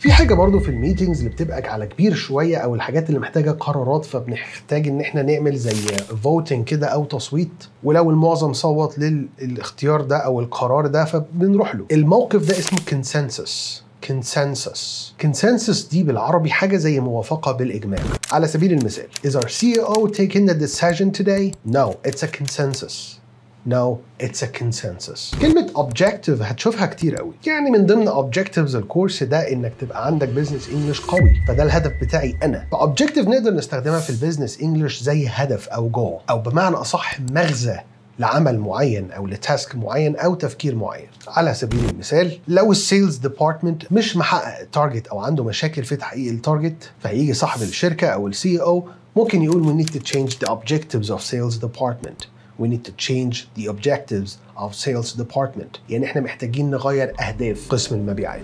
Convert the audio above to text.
في حاجه برضو في الميتينجز اللي بتبقى على كبير شويه او الحاجات اللي محتاجه قرارات، فبنحتاج ان احنا نعمل زي فوتنج كده او تصويت، ولو المعظم صوت للاختيار ده او القرار ده فبنروح له. الموقف ده اسمه كونسنسس. كونسنسس دي بالعربي حاجه زي موافقه بالاجماع. على سبيل المثال is our CEO taking the decision today? No, it's a consensus. No, it's a consensus. كلمة objective هتشوفها كتير قوي. يعني من ضمن objectives الكورس ده انك تبقى عندك business English قوي، فده الهدف بتاعي انا. فobjective نقدر نستخدمها في البيزنس English زي هدف او goal، او بمعنى اصح مغزى لعمل معين او لتاسك معين او تفكير معين. على سبيل المثال لو السيلز ديبارتمنت مش محقق التارجت او عنده مشاكل في تحقيق التارجت، فهيجي صاحب الشركة او السي او ممكن يقول we need to change the objectives of sales department. We need to change the objectives of sales department. يعني احنا محتاجين نغير اهداف قسم المبيعات.